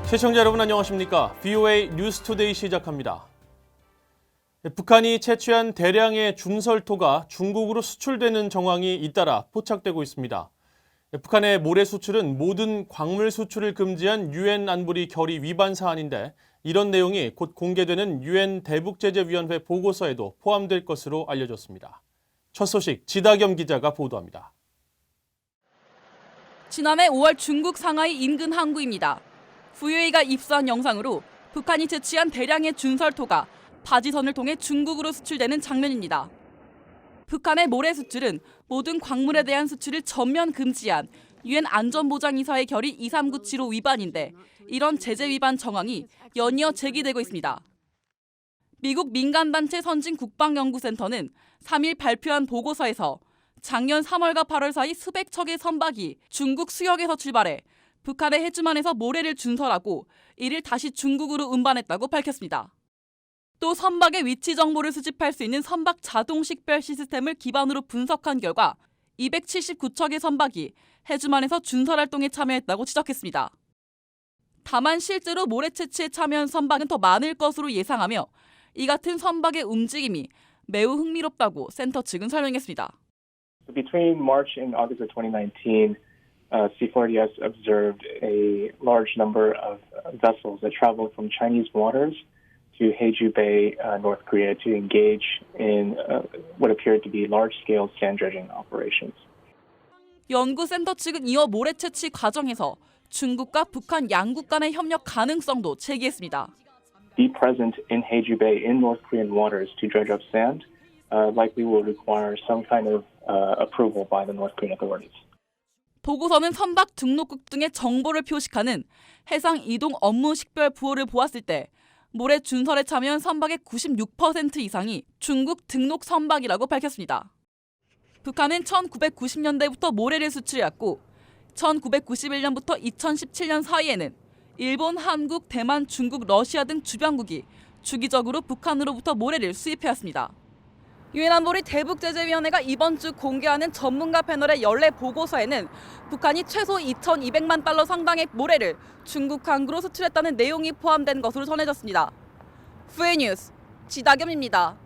시청자 여러분 안녕하십니까? VOA 뉴스투데이 시작합니다. 북한이 채취한 대량의 중설토가 중국으로 수출되는 정황이 잇따라 포착되고 있습니다. 북한의 모래 수출은 모든 광물 수출을 금지한 유엔 안보리 결의 위반 사안인데 이런 내용이 곧 공개되는 유엔 대북제재위원회 보고서에도 포함될 것으로 알려졌습니다. 첫 소식 지다겸 기자가 보도합니다. 지난해 5월 중국 상하이 인근 항구입니다. VOA가 입수한 영상으로 북한이 채취한 대량의 중설토가 바지선을 통해 중국으로 수출되는 장면입니다. 북한의 모래 수출은 모든 광물에 대한 수출을 전면 금지한 유엔 안전보장이사의 결의 23975 위반인데 이런 제재 위반 정황이 연이어 제기되고 있습니다. 미국 민간단체 선진국방연구센터는 3일 발표한 보고서에서 작년 3월과 8월 사이 수백 척의 선박이 중국 수역에서 출발해 북한의 해주만에서 모래를 준설하고 이를 다시 중국으로 운반했다고 밝혔습니다. 또 선박의 위치 정보를 수집할 수 있는 선박 자동 식별 시스템을 기반으로 분석한 결과 279척의 선박이 해주만에서 준설 활동에 참여했다고 지적했습니다. 다만 실제로 모래 채취에 참여한 선박은 더 많을 것으로 예상하며 이 같은 선박의 움직임이 매우 흥미롭다고 센터 측은 설명했습니다. Between March and August of 2019, C4DS observed a large number of vessels that traveled from Chinese waters to Haeju Bay, North Korea, to engage in what appeared to be large-scale sand dredging operations. 연구센터 측은 이어 모래 채취 과정에서 중국과 북한 양국 간의 협력 가능성도 제기했습니다. Be present in Haeju Bay in North Korean waters to dredge up sand likely will require some kind of approval by the North Korean authorities. 보고서는 선박 등록국 등의 정보를 표식하는 해상 이동 업무 식별 부호를 보았을 때 모래 준설에 참여한 선박의 96% 이상이 중국 등록 선박이라고 밝혔습니다. 북한은 1990년대부터 모래를 수출해왔고 1991년부터 2017년 사이에는 일본, 한국, 대만, 중국, 러시아 등 주변국이 주기적으로 북한으로부터 모래를 수입해왔습니다. 유엔 안보리 대북제재위원회가 이번 주 공개하는 전문가 패널의 연례 보고서에는 북한이 최소 2,200만 달러 상당의 모래를 중국 항구로 수출했다는 내용이 포함된 것으로 전해졌습니다. VOA 뉴스 지다겸입니다.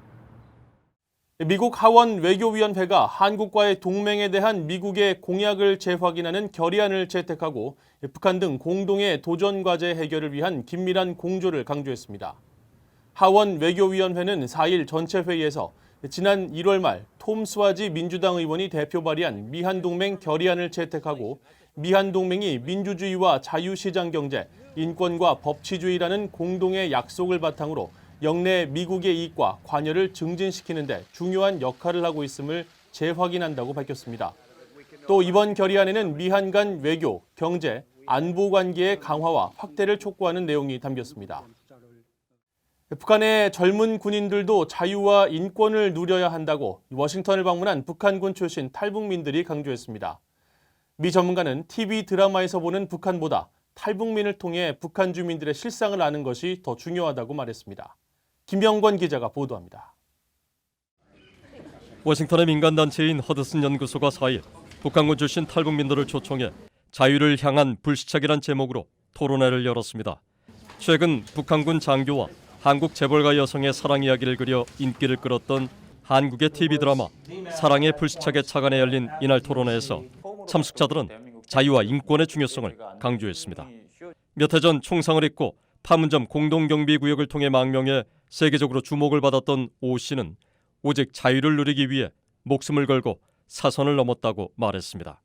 미국 하원 외교위원회가 한국과의 동맹에 대한 미국의 공약을 재확인하는 결의안을 채택하고 북한 등 공동의 도전 과제 해결을 위한 긴밀한 공조를 강조했습니다. 하원 외교위원회는 4일 전체 회의에서 지난 1월 말 톰 스와지 민주당 의원이 대표 발의한 미한동맹 결의안을 채택하고 미한동맹이 민주주의와 자유시장 경제, 인권과 법치주의라는 공동의 약속을 바탕으로 영내 미국의 이익과 관여를 증진시키는 데 중요한 역할을 하고 있음을 재확인한다고 밝혔습니다. 또 이번 결의안에는 미한 간 외교, 경제, 안보 관계의 강화와 확대를 촉구하는 내용이 담겼습니다. 북한의 젊은 군인들도 자유와 인권을 누려야 한다고 워싱턴을 방문한 북한군 출신 탈북민들이 강조했습니다. 미 전문가는 TV 드라마에서 보는 북한보다 탈북민을 통해 북한 주민들의 실상을 아는 것이 더 중요하다고 말했습니다. 김영권 기자가 보도합니다. 워싱턴의 민간단체인 허드슨 연구소가 4일 북한군 출신 탈북민들을 초청해 자유를 향한 불시착이란 제목으로 토론회를 열었습니다. 최근 북한군 장교와 한국 재벌가 여성의 사랑 이야기를 그려 인기를 끌었던 한국의 TV 드라마 사랑의 불시착의 차관에 열린 이날 토론회에서 참석자들은 자유와 인권의 중요성을 강조했습니다. 몇 해 전 총상을 입고 판문점 공동경비구역을 통해 망명해 세계적으로 주목을 받았던 오 씨는 오직 자유를 누리기 위해 목숨을 걸고 사선을 넘었다고 말했습니다.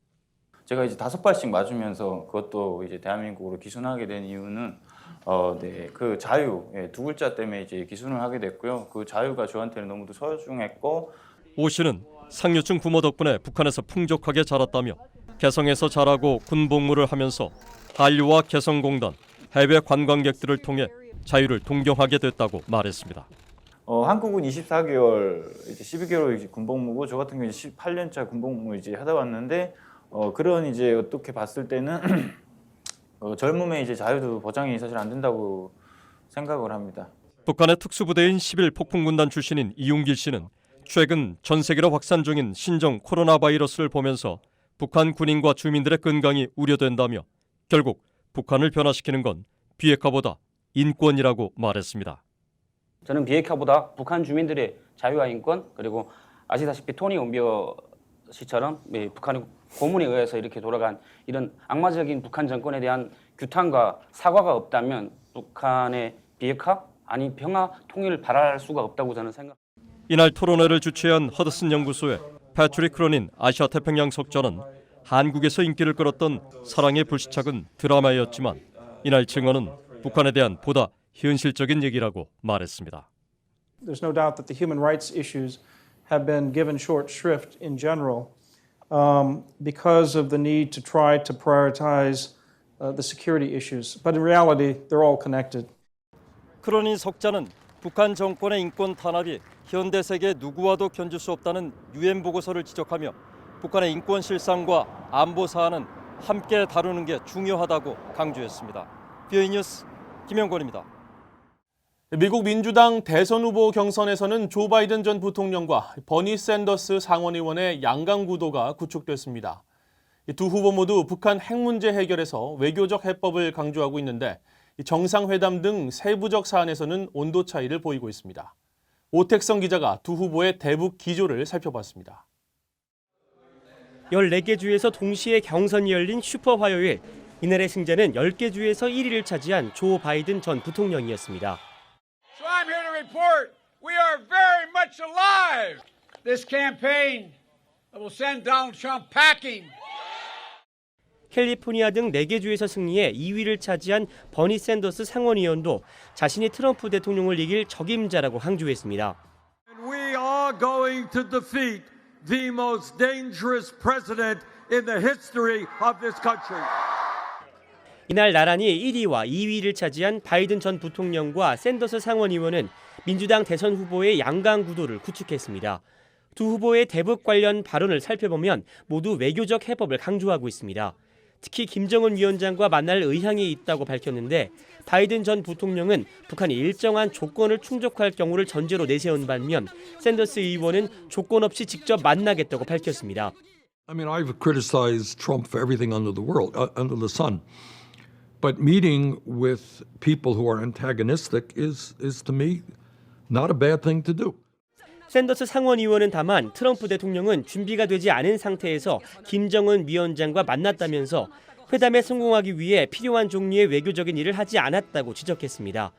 제가 이제 5발씩 맞으면서 그것도 이제 대한민국으로 기순하게 된 이유는 그 자유 두 글자 때문에 이제 기순을 하게 됐고요. 그 자유가 저한테는 너무도 소중했고 오 씨는 상류층 부모 덕분에 북한에서 풍족하게 자랐다며 개성에서 자라고 군복무를 하면서 한류와 개성공단, 해외 관광객들을 통해 자유를 동경하게 됐다고 말했습니다. 한국은 24개월, 이제 12개월 이제 군복무고 저 같은 경우 18년차 군복무 이제 하다 왔는데 그런 이제 어떻게 봤을 때는 젊음의 이제 자유도 보장이 사실 안 된다고 생각을 합니다. 북한의 특수부대인 11 폭풍군단 출신인 이용길 씨는 최근 전 세계로 확산 중인 신종 코로나 바이러스를 보면서 북한 군인과 주민들의 건강이 우려된다며 결국 북한을 변화시키는 건 비핵화보다 인권이라고 말했습니다. 저는 비핵화보다 북한 주민들의 자유와 인권, 그리고 아시다시피 토니 온비어 씨처럼 북한의 고문에 의해서 이렇게 돌아간 이런 악마적인 북한 정권에 대한 규탄과 사과가 없다면 북한의 비핵화 아니 평화 통일을 바랄 수가 없다고 저는 생각합니다. 이날 토론회를 주최한 허드슨 연구소의 패트릭 크로닌 아시아 태평양 석좌는 한국에서 인기를 끌었던 사랑의 불시착은 드라마였지만 이날 증언은 북한에 대한 보다 현실적인 얘기라고 말했습니다. There's no doubt that the human rights issues have been given short shrift in general because of the need to try to prioritize the security issues. But in reality, they're all connected. 크로닌 석자는 북한 정권의 인권 탄압이 현대 세계 누구와도 견딜 수 없다는 유엔 보고서를 지적하며 북한의 인권 실상과 안보 사안은 함께 다루는 게 중요하다고 강조했습니다. BOE 뉴스 김영권입니다. 미국 민주당 대선 후보 경선에서는 조 바이든 전 부통령과 버니 샌더스 상원의원의 양강 구도가 구축됐습니다. 두 후보 모두 북한 핵 문제 해결에서 외교적 해법을 강조하고 있는데 정상회담 등 세부적 사안에서는 온도 차이를 보이고 있습니다. 오택성 기자가 두 후보의 대북 기조를 살펴봤습니다. 14개 주에서 동시에 경선이 열린 슈퍼 화요일. 이날의 승자는 10개 주에서 1위를 차지한 조 바이든 전 부통령이었습니다. So I'm here to report we are very much alive. This campaign will send Donald Trump packing. 캘리포니아 등 4개 주에서 승리해 2위를 차지한 버니 샌더스 상원의원도 자신이 트럼프 대통령을 이길 적임자라고 강조했습니다. And we are going to defeat the most dangerous president in the history of this country. 이날 나란히 1위와 2위를 차지한 바이든 전 부통령과 샌더스 상원의원은 민주당 대선 후보의 양강 구도를 구축했습니다. 두 후보의 대북 관련 발언을 살펴보면 모두 외교적 해법을 강조하고 있습니다. 특히 김정은 위원장과 만날 의향이 있다고 밝혔는데 바이든 전 부통령은 북한이 일정한 조건을 충족할 경우를 전제로 내세운 반면 샌더스 의원은 조건 없이 직접 만나겠다고 밝혔습니다. I mean, I've criticized Trump for everything under the world, under the sun. But meeting with people who are antagonistic is to me not a bad thing to do. 샌더스 상원의원은 다만 트럼프 대통령은 준비가 되지 않은 상태에서 김정은 위원장과 만났다면서 회담에 성공하기 위해 필요한 종류의 외교적인 일을 하지 않았다고 지적했습니다.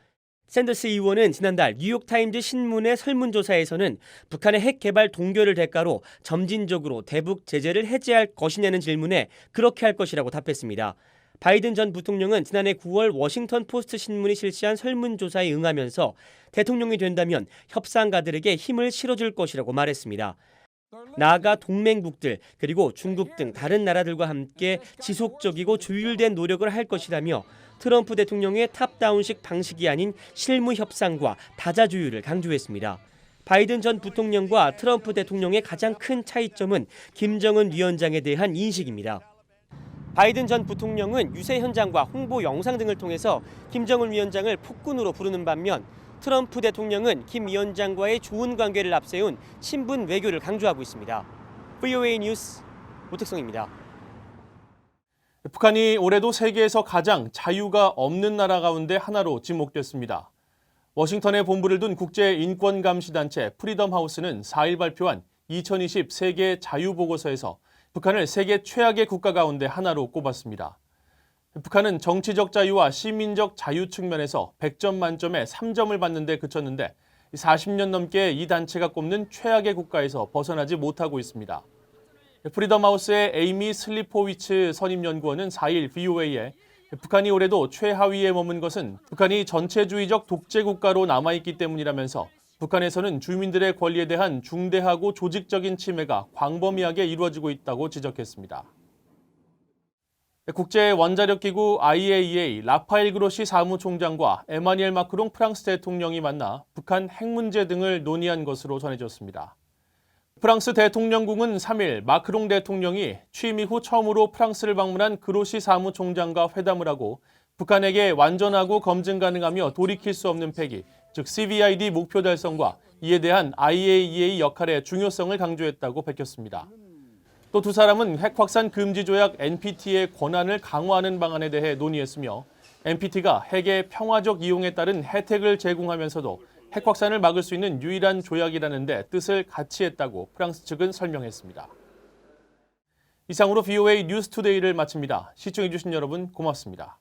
샌더스 의원은 지난달 뉴욕타임즈 신문의 설문조사에서는 북한의 핵 개발 동결을 대가로 점진적으로 대북 제재를 해제할 것이냐는 질문에 그렇게 할 것이라고 답했습니다. 바이든 전 부통령은 지난해 9월 워싱턴 포스트 신문이 실시한 설문조사에 응하면서 대통령이 된다면 협상가들에게 힘을 실어줄 것이라고 말했습니다. 나아가 동맹국들 그리고 중국 등 다른 나라들과 함께 지속적이고 조율된 노력을 할 것이라며 트럼프 대통령의 탑다운식 방식이 아닌 실무 협상과 다자 조율을 강조했습니다. 바이든 전 부통령과 트럼프 대통령의 가장 큰 차이점은 김정은 위원장에 대한 인식입니다. 바이든 전 부통령은 유세 현장과 홍보 영상 등을 통해서 김정은 위원장을 폭군으로 부르는 반면 트럼프 대통령은 김 위원장과의 좋은 관계를 앞세운 친분 외교를 강조하고 있습니다. BOE 뉴스 오택성입니다. 북한이 올해도 세계에서 가장 자유가 없는 나라 가운데 하나로 지목됐습니다. 워싱턴에 본부를 둔 국제인권감시단체 프리덤 하우스는 4일 발표한 2020 세계 자유보고서에서 북한을 세계 최악의 국가 가운데 하나로 꼽았습니다. 북한은 정치적 자유와 시민적 자유 측면에서 100점 만점에 3점을 받는 데 그쳤는데 40년 넘게 이 단체가 꼽는 최악의 국가에서 벗어나지 못하고 있습니다. 프리덤 하우스의 에이미 슬리포위츠 선임연구원은 4일 VOA에 북한이 올해도 최하위에 머문 것은 북한이 전체주의적 독재국가로 남아있기 때문이라면서 북한에서는 주민들의 권리에 대한 중대하고 조직적인 침해가 광범위하게 이루어지고 있다고 지적했습니다. 국제원자력기구 IAEA 라파엘 그로시 사무총장과 에마니엘 마크롱 프랑스 대통령이 만나 북한 핵 문제 등을 논의한 것으로 전해졌습니다. 프랑스 대통령궁은 3일 마크롱 대통령이 취임 이후 처음으로 프랑스를 방문한 그로시 사무총장과 회담을 하고 북한에게 완전하고 검증 가능하며 돌이킬 수 없는 폐기, 즉 CVID 목표 달성과 이에 대한 IAEA 역할의 중요성을 강조했다고 밝혔습니다. 또 두 사람은 핵 확산 금지 조약 NPT의 권한을 강화하는 방안에 대해 논의했으며 NPT가 핵의 평화적 이용에 따른 혜택을 제공하면서도 핵 확산을 막을 수 있는 유일한 조약이라는 데 뜻을 같이 했다고 프랑스 측은 설명했습니다. 이상으로 VOA 뉴스투데이를 마칩니다. 시청해주신 여러분 고맙습니다.